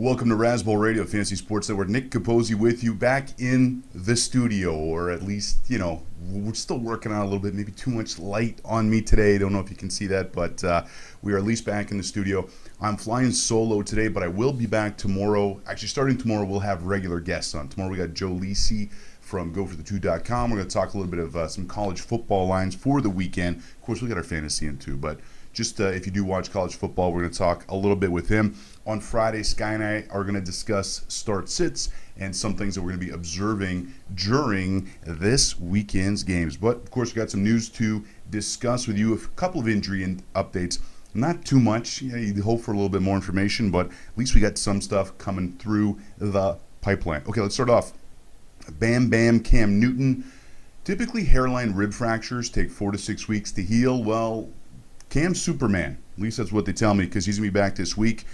Welcome to Razzball Radio, Fantasy Sports Network. Nick Capozzi with you back in the studio, or at least, we're still working on a little bit, maybe too much light on me today. Don't know if you can see that, but we are at least back in the studio. I'm flying solo today, but I will be back tomorrow. Actually, starting tomorrow, we'll have regular guests on. Tomorrow we got Joe Lisi from GoForThe2.com. We're going to talk a little bit of some college football lines for the weekend. Of course, we got our fantasy in too, but just if you do watch college football, we're going to talk a little bit with him. On Friday, Sky and I are going to discuss start-sits and some things that we're going to be observing during this weekend's games. But, of course, we got some news to discuss with you, a couple of injury updates. Not too much. You'd hope for a little bit more information, but at least we got some stuff coming through the pipeline. Okay, let's start off. Bam Bam Cam Newton. Typically, hairline rib fractures take 4 to 6 weeks to heal. Well, Cam's Superman. At least that's what they tell me, because he's going to be back this week,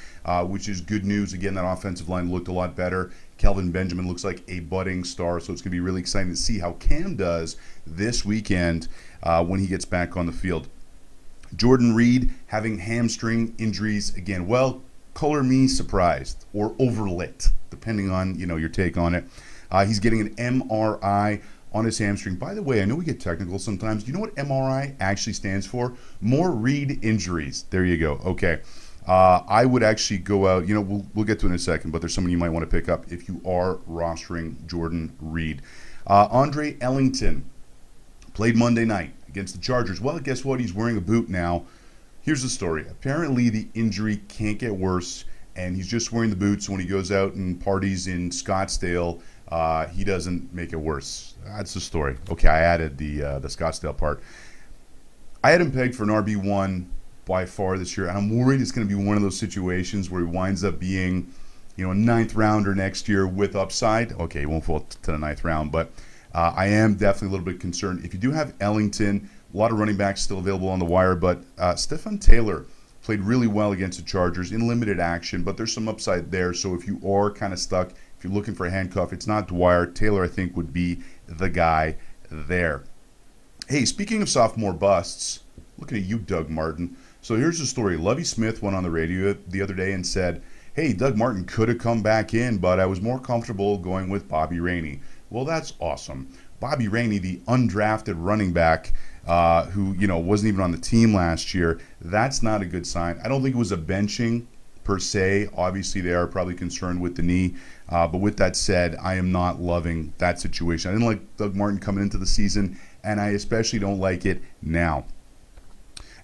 which is good news. Again, that offensive line looked a lot better. Kelvin Benjamin looks like a budding star, so it's going to be really exciting to see how Cam does this weekend when he gets back on the field. Jordan Reed having hamstring injuries again. Well, color me surprised or overlit, depending on your take on it. He's getting an MRI on his hamstring. By the way, I know we get technical sometimes. Do you know what MRI actually stands for? More Reed injuries. There you go. Okay. I would actually go out, we'll get to it in a second, but there's someone you might want to pick up if you are rostering Jordan Reed. Andre Ellington played Monday night against the Chargers. Well, guess what? He's wearing a boot now. Here's the story. Apparently, the injury can't get worse, and he's just wearing the boots. When he goes out and parties in Scottsdale, he doesn't make it worse. That's the story. Okay, I added the Scottsdale part. I had him pegged for an RB1 by far this year, and I'm worried it's going to be one of those situations where he winds up being, a ninth rounder next year with upside. Okay, he won't fall to the ninth round, but I am definitely a little bit concerned. If you do have Ellington, a lot of running backs still available on the wire, but Stephen Taylor played really well against the Chargers in limited action, but there's some upside there. So if you are kind of stuck, if you're looking for a handcuff, it's not Dwyer. Taylor, I think, would be the guy there. Hey, speaking of sophomore busts, looking at you, Doug Martin. So here's the story. Lovie Smith went on the radio the other day and said, hey, Doug Martin could have come back in, but I was more comfortable going with Bobby Rainey. Well, that's awesome. Bobby Rainey, the undrafted running back who, wasn't even on the team last year, that's not a good sign. I don't think it was a benching per se. Obviously, they are probably concerned with the knee. But with that said, I am not loving that situation. I didn't like Doug Martin coming into the season, and I especially don't like it now.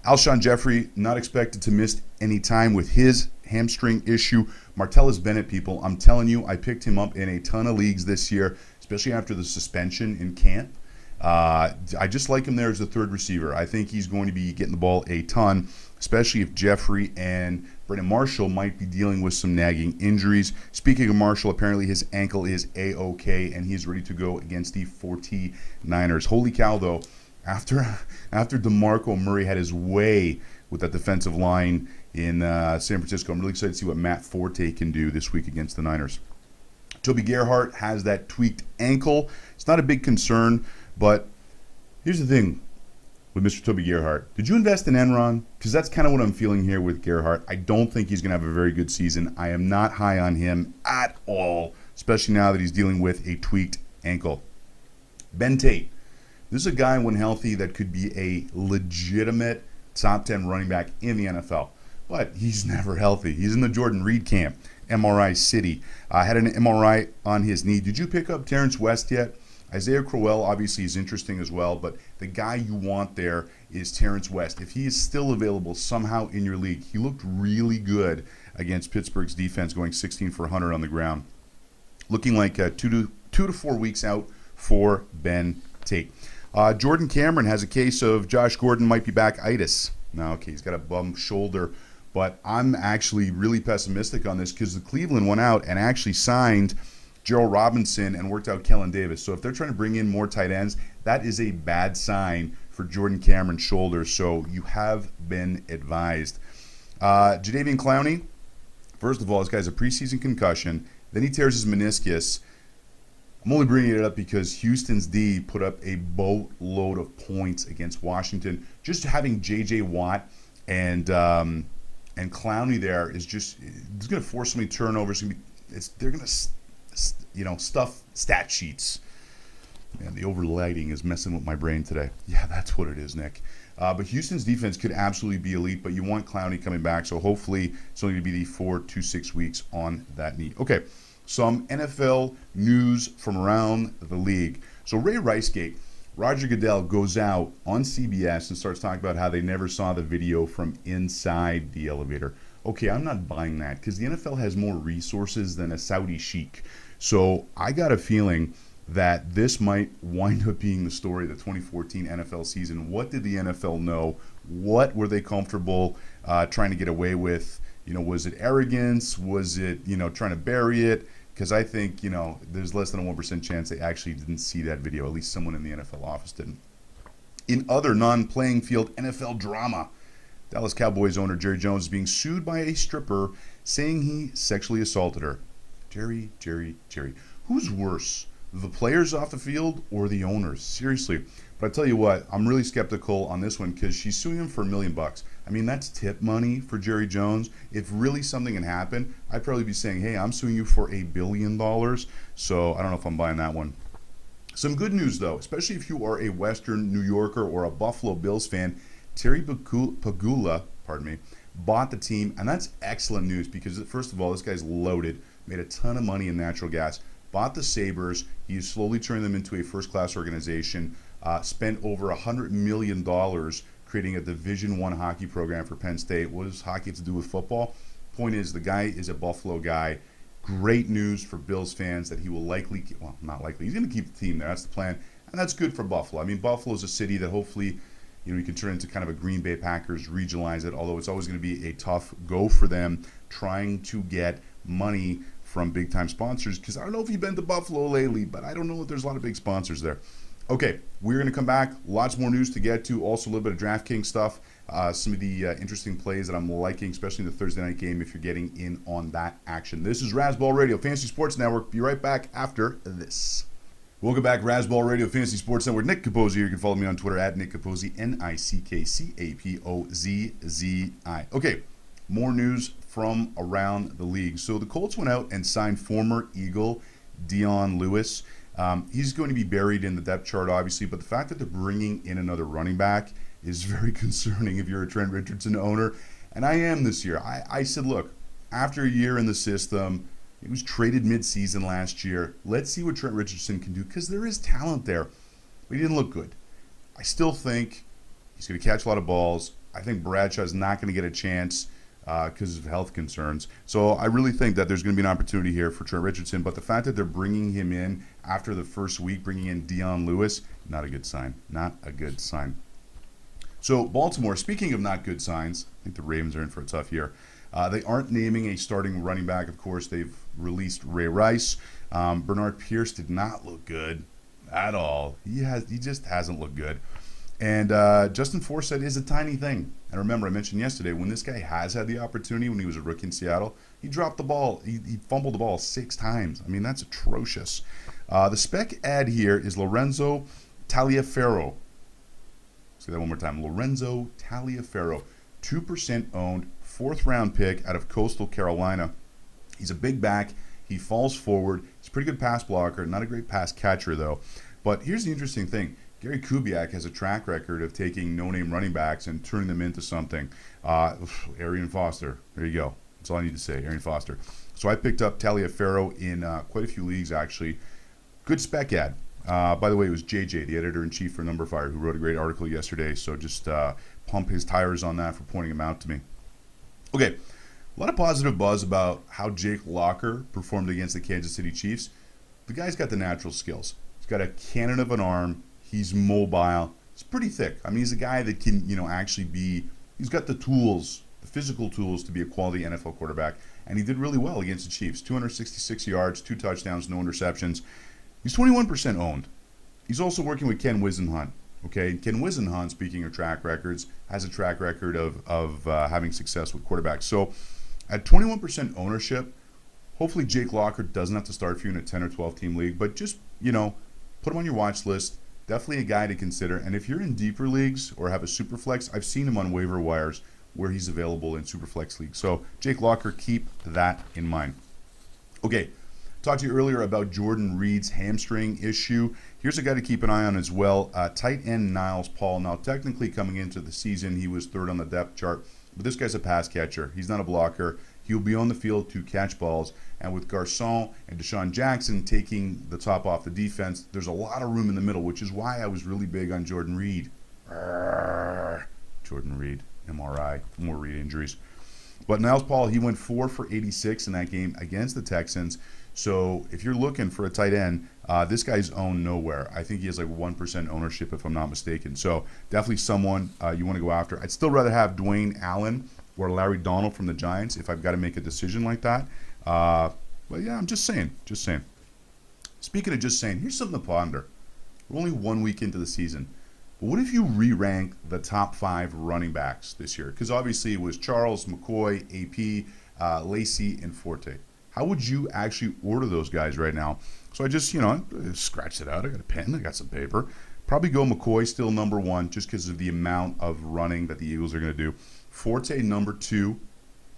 Alshon Jeffrey, not expected to miss any time with his hamstring issue. Martellus Bennett, people, I'm telling you, I picked him up in a ton of leagues this year, especially after the suspension in camp. I just like him there as the third receiver. I think he's going to be getting the ball a ton, especially if Jeffrey and Brandon Marshall might be dealing with some nagging injuries. Speaking of Marshall, apparently his ankle is A-OK, and he's ready to go against the 49ers. Holy cow, though, after DeMarco Murray had his way with that defensive line in San Francisco, I'm really excited to see what Matt Forte can do this week against the Niners. Toby Gerhart has that tweaked ankle. It's not a big concern, but here's the thing with Mr. Toby Gerhart. Did you invest in Enron? Because that's kind of what I'm feeling here with Gerhart. I don't think he's going to have a very good season. I am not high on him at all, especially now that he's dealing with a tweaked ankle. Ben Tate. This is a guy, when healthy, that could be a legitimate top 10 running back in the NFL. But he's never healthy. He's in the Jordan Reed camp, MRI City. Had an MRI on his knee. Did you pick up Terrence West yet? Isaiah Crowell obviously is interesting as well, but the guy you want there is Terrence West. If he is still available somehow in your league, he looked really good against Pittsburgh's defense, going 16 for 100 on the ground. Looking like 2 to 4 weeks out for Ben Tate. Jordan Cameron has a case of Josh Gordon might be back-itis. Now, okay, he's got a bum shoulder, but I'm actually really pessimistic on this because the Cleveland went out and actually signed Gerald Robinson and worked out Kellen Davis. So if they're trying to bring in more tight ends, that is a bad sign for Jordan Cameron's shoulder. So you have been advised. Jadeveon Clowney, first of all, this guy's a preseason concussion. Then he tears his meniscus. I'm only bringing it up because Houston's D put up a boatload of points against Washington. Just having J.J. Watt and And Clowney there is just, it's going to force so many turnovers. They're going to, stuff stat sheets. Man, the overlighting is messing with my brain today. Yeah, that's what it is, Nick. But Houston's defense could absolutely be elite, but you want Clowney coming back, so hopefully it's only going to be the 4 to 6 weeks on that knee. Okay, some NFL news from around the league. So Ray Ricegate, Roger Goodell goes out on CBS and starts talking about how they never saw the video from inside the elevator. Okay, I'm not buying that because the NFL has more resources than a Saudi sheik. So I got a feeling that this might wind up being the story of the 2014 NFL season. What did the NFL know? What were they comfortable trying to get away with? Was it arrogance? Was it, trying to bury it? Because I think, there's less than a 1% chance they actually didn't see that video. At least someone in the NFL office didn't. In other non-playing field NFL drama, Dallas Cowboys owner Jerry Jones is being sued by a stripper saying he sexually assaulted her. Jerry. Who's worse? The players off the field or the owners? Seriously. But I tell you what, I'm really skeptical on this one because she's suing him for $1 million. I mean, that's tip money for Jerry Jones. If really something had happened, I'd probably be saying, hey, I'm suing you for $1 billion. So I don't know if I'm buying that one. Some good news, though, especially if you are a Western New Yorker or a Buffalo Bills fan. Terry Pagula, bought the team, and that's excellent news because, first of all, this guy's loaded, made a ton of money in natural gas. Bought the Sabres. He's slowly turned them into a first-class organization. Spent over $100 million creating a Division I hockey program for Penn State. What does hockey have to do with football? Point is, the guy is a Buffalo guy. Great news for Bills fans that he will likely, not likely, he's going to keep the team there. That's the plan, and that's good for Buffalo. I mean, Buffalo is a city that hopefully, you can turn into kind of a Green Bay Packers, regionalize it, although it's always going to be a tough go for them trying to get money from big-time sponsors, because I don't know if you've been to Buffalo lately, but I don't know if there's a lot of big sponsors there. Okay, we're going to come back. Lots more news to get to. Also a little bit of DraftKings stuff. Some of the interesting plays that I'm liking, especially in the Thursday night game if you're getting in on that action. This is Razzball Radio, Fantasy Sports Network. Be right back after this. Welcome back, Razzball Radio, Fantasy Sports Network. Nick Capozzi. You can follow me on Twitter at Nick Capozzi, NickCapozzi. Okay, more news from around the league. So the Colts went out and signed former Eagle Dion Lewis. He's going to be buried in the depth chart, obviously, but the fact that they're bringing in another running back is very concerning if you're a Trent Richardson owner. And I am this year. I said, look, after a year in the system, he was traded mid-season last year. Let's see what Trent Richardson can do because there is talent there. But he didn't look good. I still think he's going to catch a lot of balls. I think Bradshaw's not going to get a chance because of health concerns. So I really think that there's going to be an opportunity here for Trent Richardson. But the fact that they're bringing him in after the first week, bringing in Dion Lewis, not a good sign. Not a good sign. So Baltimore, speaking of not good signs, I think the Ravens are in for a tough year. They aren't naming a starting running back. Of course, they've released Ray Rice. Bernard Pierce did not look good at all. He just hasn't looked good. And Justin Forsett is a tiny thing. And remember, I mentioned yesterday, when this guy has had the opportunity when he was a rookie in Seattle, he dropped the ball. He fumbled the ball 6 times. I mean, that's atrocious. The spec ad here is Lorenzo Taliaferro. Say that one more time. Lorenzo Taliaferro, 2% owned, 4th-round pick out of Coastal Carolina. He's a big back. He falls forward. He's a pretty good pass blocker. Not a great pass catcher, though. But here's the interesting thing. Gary Kubiak has a track record of taking no-name running backs and turning them into something. Arian Foster. There you go. That's all I need to say, Arian Foster. So I picked up Taliaferro in quite a few leagues, actually. Good spec ad. By the way, it was JJ, the editor-in-chief for Number Fire, who wrote a great article yesterday. So just pump his tires on that for pointing him out to me. Okay, a lot of positive buzz about how Jake Locker performed against the Kansas City Chiefs. The guy's got the natural skills. He's got a cannon of an arm. He's mobile. He's pretty thick. I mean, he's a guy that can, actually be, he's got the tools, the physical tools to be a quality NFL quarterback. And he did really well against the Chiefs. 266 yards, 2 touchdowns, no interceptions. He's 21% owned. He's also working with Ken Wisenhunt. Okay, Ken Wisenhunt, speaking of track records, has a track record of having success with quarterbacks. So at 21% ownership, hopefully Jake Locker doesn't have to start for you in a 10 or 12 team league, but just, put him on your watch list. Definitely a guy to consider. And if you're in deeper leagues or have a super flex, I've seen him on waiver wires where he's available in Superflex League. So Jake Locker, keep that in mind. Okay, talked to you earlier about Jordan Reed's hamstring issue. Here's a guy to keep an eye on as well. Tight end Niles Paul. Now, technically coming into the season, he was third on the depth chart, but this guy's a pass catcher. He's not a blocker. He'll be on the field to catch balls. And with Garcon and Deshaun Jackson taking the top off the defense, there's a lot of room in the middle, which is why I was really big on Jordan Reed. Jordan Reed, MRI, more Reed injuries. But Niles Paul, he went 4 for 86 in that game against the Texans. So if you're looking for a tight end, this guy's owned nowhere. I think he has like 1% ownership if I'm not mistaken. So definitely someone you want to go after. I'd still rather have Dwayne Allen or Larry Donald from the Giants if I've got to make a decision like that. But yeah, I'm just saying. Speaking of just saying, here's something to ponder. We're only 1 week into the season. But what if you re-rank the top 5 running backs this year? Because obviously it was Charles, McCoy, AP, Lacey, and Forte. How would you actually order those guys right now? So I just, scratched it out. I got a pen. I got some paper. Probably go McCoy still number 1 just because of the amount of running that the Eagles are going to do. Forte number 2.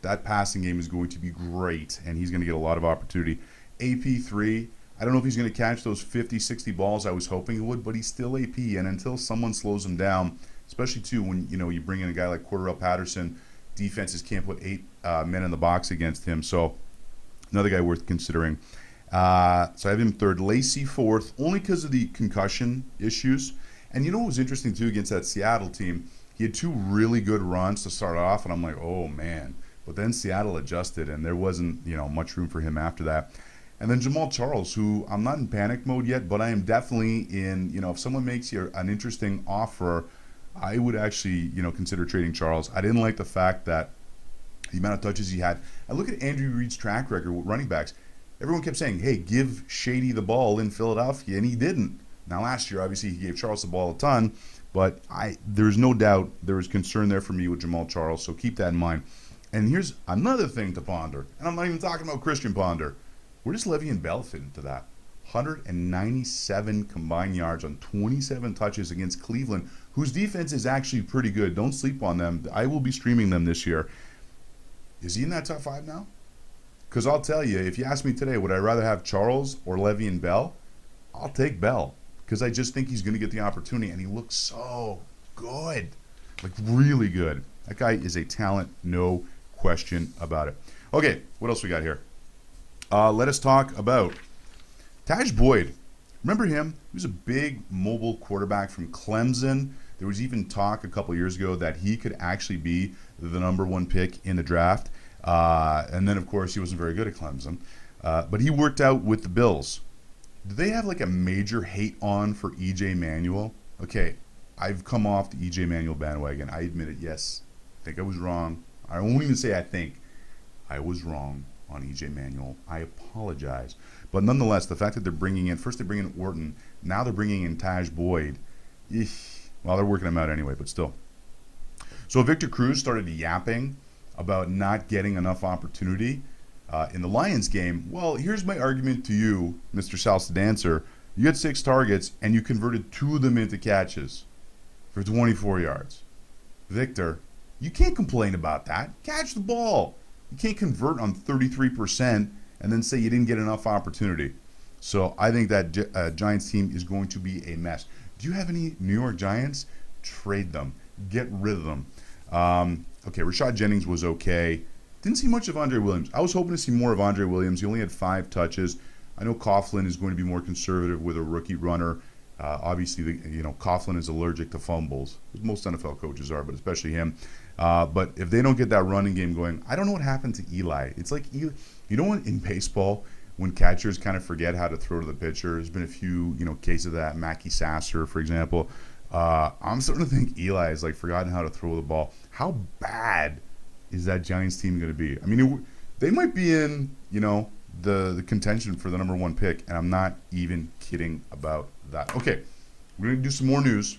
That passing game is going to be great, and he's going to get a lot of opportunity. AP 3. I don't know if he's going to catch those 50, 60 balls I was hoping he would, but he's still AP. And until someone slows him down, especially too when you bring in a guy like Cordarrelle Patterson, defenses can't put 8 men in the box against him. So another guy worth considering. So I have him 3rd. Lacey 4th, only because of the concussion issues. And what was interesting too against that Seattle team? He had 2 really good runs to start off, and I'm like, oh man. But then Seattle adjusted, and there wasn't much room for him after that. And then Jamal Charles, who I'm not in panic mode yet, but I am definitely in, if someone makes you an interesting offer, I would actually, consider trading Charles. I didn't like the fact that the amount of touches he had. I look at Andrew Reid's track record with running backs. Everyone kept saying, hey, give Shady the ball in Philadelphia, and he didn't. Now, last year, obviously, he gave Charles the ball a ton, but there's no doubt there was concern there for me with Jamal Charles, so keep that in mind. And here's another thing to ponder, and I'm not even talking about Christian Ponder. Where does Le'Veon Bell fit into that? 197 combined yards on 27 touches against Cleveland, whose defense is actually pretty good. Don't sleep on them. I will be streaming them this year. Is he in that top 5 now? Because I'll tell you, if you ask me today, would I rather have Charles or Le'Veon Bell? I'll take Bell because I just think he's going to get the opportunity, and he looks so good, like really good. That guy is a talent, no question about it. Okay, what else we got here? Let us talk about Taj Boyd. Remember him? He was a big mobile quarterback from Clemson. There was even talk a couple years ago that he could actually be the number 1 pick in the draft. And then, of course, he wasn't very good at Clemson. But he worked out with the Bills. Do they have like a major hate on for E.J. Manuel? Okay, I've come off the E.J. Manuel bandwagon. I admit it, yes. I think I was wrong. I won't even say I think. I was wrong on E.J. Manuel. I apologize. But nonetheless, the fact that they're bringing in, first they bring in Orton, now they're bringing in Taj Boyd. Well, they're working him out anyway, but still. So Victor Cruz started yapping about not getting enough opportunity in the Lions game. Well, here's my argument to you, Mr. Salsa Dancer. You had 6 targets, and you converted 2 of them into catches for 24 yards. Victor, you can't complain about that. Catch the ball. You can't convert on 33% and then say you didn't get enough opportunity. So I think that Giants team is going to be a mess. Do you have any New York Giants? Trade them. Get rid of them. Okay, Rashad Jennings was okay. Didn't see much of Andre Williams. I was hoping to see more of Andre Williams. He only had 5 touches. I know Coughlin is going to be more conservative with a rookie runner. Obviously, Coughlin is allergic to fumbles. Most NFL coaches are, but especially him. But if they don't get that running game going, I don't know what happened to Eli. It's like, in baseball, when catchers kind of forget how to throw to the pitcher, there's been a few, cases of that. Mackie Sasser, for example. I'm starting to think Eli has forgotten how to throw the ball. How bad is that Giants team going to be? I mean, they might be in, the contention for the number 1 pick, and I'm not even kidding about that. Okay, we're going to do some more news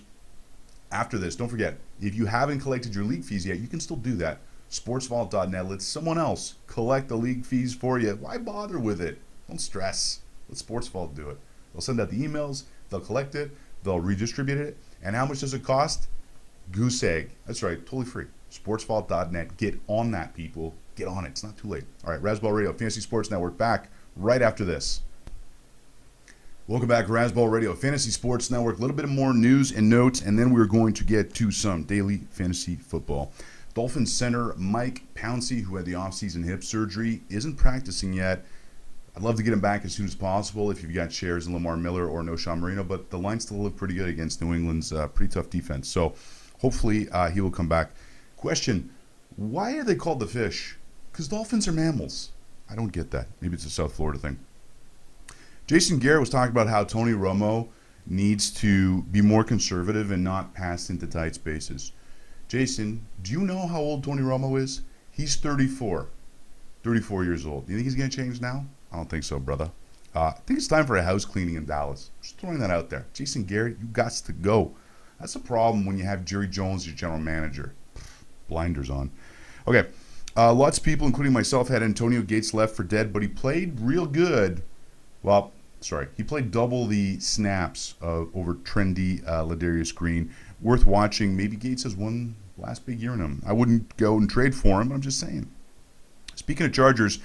after this. Don't forget, if you haven't collected your league fees yet, you can still do that. Sportsvault.net. Let someone else collect the league fees for you. Why bother with it? Don't stress. Let Sportsvault do it. They'll send out the emails. They'll collect it. They'll redistribute it. And how much does it cost? Goose egg. That's right. Totally free. sportsvault.net. Get on that, people. Get on it. It's not too late. All right, Razzball Radio, Fantasy Sports Network, back right after this. Welcome back, Razzball Radio, Fantasy Sports Network. A little bit more news and notes, and then we're going to get to some daily fantasy football. Dolphins center Mike Pouncey, who had the offseason hip surgery, isn't practicing yet. I'd love to get him back as soon as possible if you've got shares in Lamar Miller or Noshawn Marino, but the line still look pretty good against New England's pretty tough defense. So hopefully he will come back. Question, why are they called the fish? Because dolphins are mammals. I don't get that. Maybe it's a South Florida thing. Jason Garrett was talking about how Tony Romo needs to be more conservative and not pass into tight spaces. Jason, do you know how old Tony Romo is? He's 34 years old. Do you think he's going to change now? I don't think so, brother. I think it's time for a house cleaning in Dallas. Just throwing that out there. Jason Garrett, you got to go. That's a problem when you have Jerry Jones, your general manager. Blinders on. Okay. Lots of people, including myself, had Antonio Gates left for dead, but he played real good. Well, sorry, he played double the snaps over trendy Ladarius Green. Worth watching. Maybe Gates has one last big year in him. I wouldn't go and trade for him, but I'm just saying. Speaking of Chargers,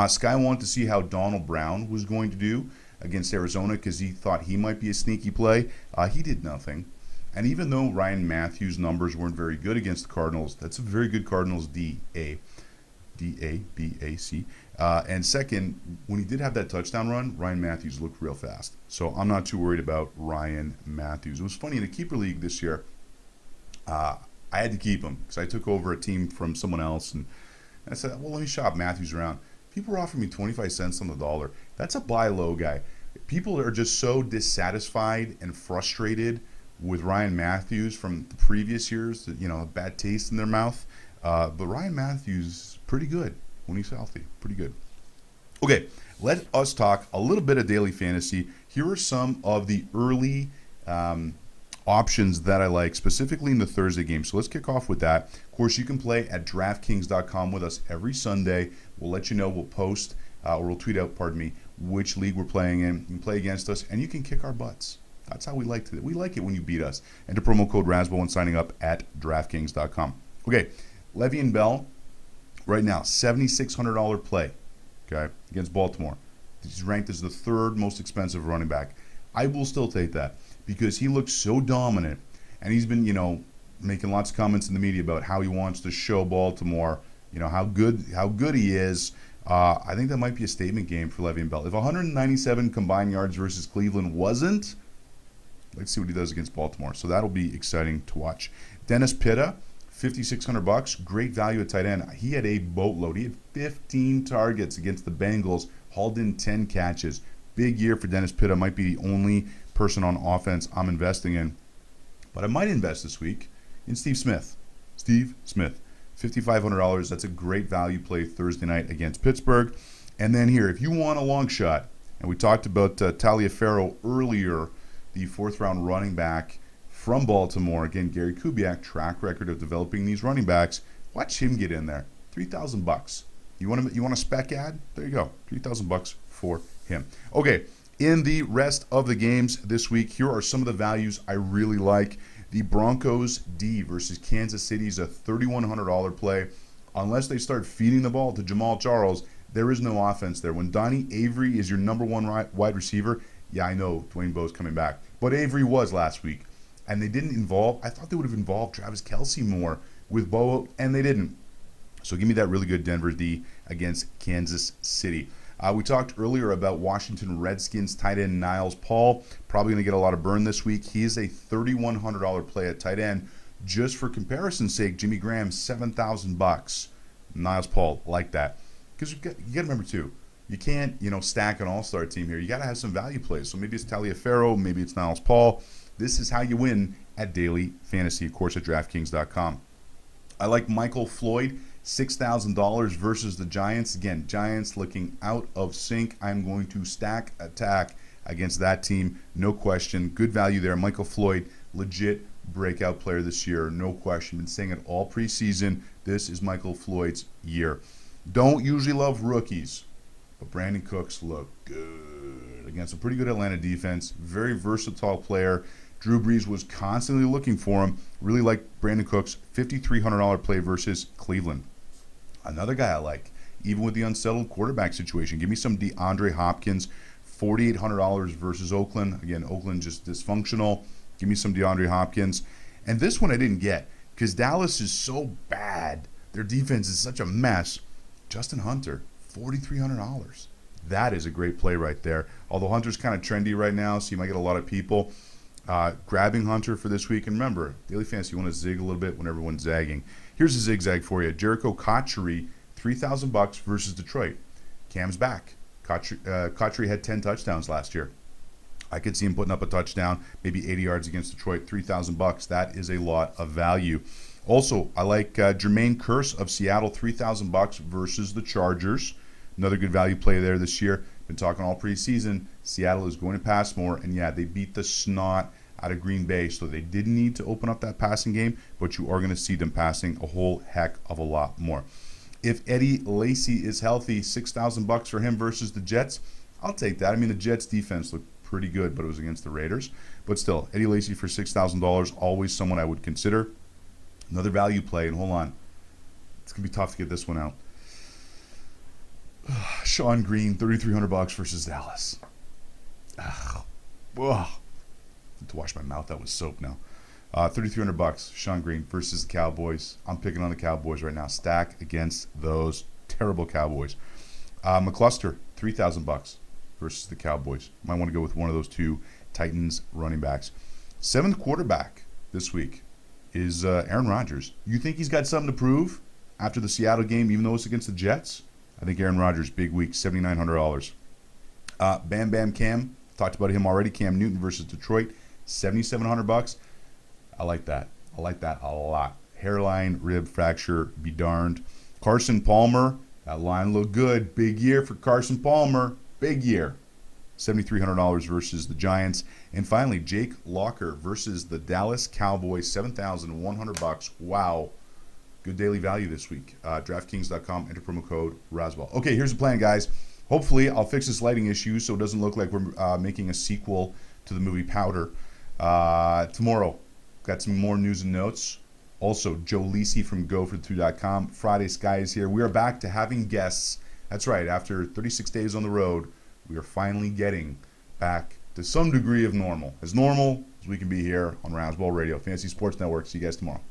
Sky wanted to see how Donald Brown was going to do against Arizona because he thought he might be a sneaky play. He did nothing. And even though Ryan Matthews' numbers weren't very good against the Cardinals, that's a very good Cardinals D-A-B-A-C. And second, when he did have that touchdown run, Ryan Matthews looked real fast. So I'm not too worried about Ryan Matthews. It was funny, in the keeper league this year, I had to keep him because I took over a team from someone else. And I said, well, let me shop Matthews around. People were offering me 25 cents on the dollar. That's a buy low guy. People are just so dissatisfied and frustrated with Ryan Matthews from the previous years, a bad taste in their mouth. But Ryan Matthews, pretty good when he's healthy. Pretty good. Okay, let us talk a little bit of daily fantasy. Here are some of the early options that I like, specifically in the Thursday game. So let's kick off with that. Of course, you can play at DraftKings.com with us every Sunday. We'll let you know. We'll post, or we'll tweet out, which league we're playing in. You can play against us, and you can kick our butts. That's how we like to do it. We like it when you beat us. Enter promo code Razzball when signing up at DraftKings.com. Okay, Le'Veon Bell, right now, $7,600 play, okay, against Baltimore. He's ranked as the third most expensive running back. I will still take that because he looks so dominant, and he's been, making lots of comments in the media about how he wants to show Baltimore, how good he is. I think that might be a statement game for Le'Veon Bell. If 197 combined yards versus Cleveland wasn't, let's see what he does against Baltimore. So that'll be exciting to watch. Dennis Pitta, $5,600, great value at tight end. He had a boatload. He had 15 targets against the Bengals, hauled in 10 catches. Big year for Dennis Pitta. Might be the only person on offense I'm investing in. But I might invest this week in Steve Smith. Steve Smith, $5,500. That's a great value play Thursday night against Pittsburgh. And then here, if you want a long shot, and we talked about Taliaferro earlier, the fourth-round running back from Baltimore. Again, Gary Kubiak, track record of developing these running backs. Watch him get in there. $3,000. You want a spec ad? There you go. $3,000 for him. Okay, in the rest of the games this week, here are some of the values I really like. The Broncos D versus Kansas City is a $3,100 play. Unless they start feeding the ball to Jamal Charles, there is no offense there. When Donnie Avery is your number one wide receiver, yeah, I know Dwayne Bowe's coming back, but Avery was last week. And they didn't I thought they would have involved Travis Kelce more with Bowe, and they didn't. So give me that really good Denver D against Kansas City. We talked earlier about Washington Redskins tight end Niles Paul. Probably going to get a lot of burn this week. He is a $3,100 play at tight end. Just for comparison's sake, Jimmy Graham, $7,000. Niles Paul, like that. Because you got to remember, too, you can't, stack an all-star team here. You got to have some value plays. So maybe it's Taliaferro, maybe it's Niles Paul. This is how you win at Daily Fantasy, of course, at DraftKings.com. I like Michael Floyd, $6,000 versus the Giants. Again, Giants looking out of sync. I'm going to stack attack against that team, no question. Good value there. Michael Floyd, legit breakout player this year, no question. Been saying it all preseason. This is Michael Floyd's year. Don't usually love rookies, but Brandon Cooks looked good against a pretty good Atlanta defense. Very versatile player. Drew Brees was constantly looking for him. Really like Brandon Cooks' $5,300 play versus Cleveland. Another guy I like, even with the unsettled quarterback situation. Give me some DeAndre Hopkins, $4,800 versus Oakland. Again, Oakland just dysfunctional. Give me some DeAndre Hopkins. And this one I didn't get because Dallas is so bad. Their defense is such a mess. Justin Hunter, $4,300. That is a great play right there. Although Hunter's kind of trendy right now, so you might get a lot of people grabbing Hunter for this week. And remember, Daily Fantasy, you want to zig a little bit when everyone's zagging. Here's a zigzag for you. Jericho Cotchery, $3,000 versus Detroit. Cam's back. Cotchery had 10 touchdowns last year. I could see him putting up a touchdown, maybe 80 yards against Detroit, $3,000. That is a lot of value. Also, I like Jermaine Kearse of Seattle, $3,000 versus the Chargers. Another good value play there this year. Been talking all preseason. Seattle is going to pass more, and yeah, they beat the snot out of Green Bay, so they didn't need to open up that passing game, but you are going to see them passing a whole heck of a lot more. If Eddie Lacy is healthy, $6,000 for him versus the Jets, I'll take that. I mean, the Jets defense looked pretty good, but it was against the Raiders. But still, Eddie Lacy for $6,000, always someone I would consider. Another value play, and hold on. It's going to be tough to get this one out. Sean Green, $3,300 versus Dallas. Ugh. To wash my mouth, that was soap now. $3,300, Sean Green versus the Cowboys. I'm picking on the Cowboys right now. Stack against those terrible Cowboys. McCluster, $3,000 versus the Cowboys. Might want to go with one of those two Titans running backs. Seventh quarterback this week is Aaron Rodgers. You think he's got something to prove after the Seattle game, even though it's against the Jets? I think Aaron Rodgers, big week, $7,900. Bam Bam Cam, talked about him already. Cam Newton versus Detroit, $7,700. I like that. I like that a lot. Hairline, rib fracture, be darned. Carson Palmer, that line looked good. Big year for Carson Palmer. Big year. $7,300 versus the Giants. And finally, Jake Locker versus the Dallas Cowboys, $7,100. Wow. Good daily value this week. DraftKings.com, enter promo code Razzball. Okay, here's the plan, guys. Hopefully, I'll fix this lighting issue so it doesn't look like we're making a sequel to the movie Powder. Tomorrow, got some more news and notes. Also, Joe Lisi from GoFor2.com. Friday Sky is here. We are back to having guests. That's right. After 36 days on the road, we are finally getting back to some degree of normal. As normal as we can be here on Razzball Radio, Fantasy Sports Network. See you guys tomorrow.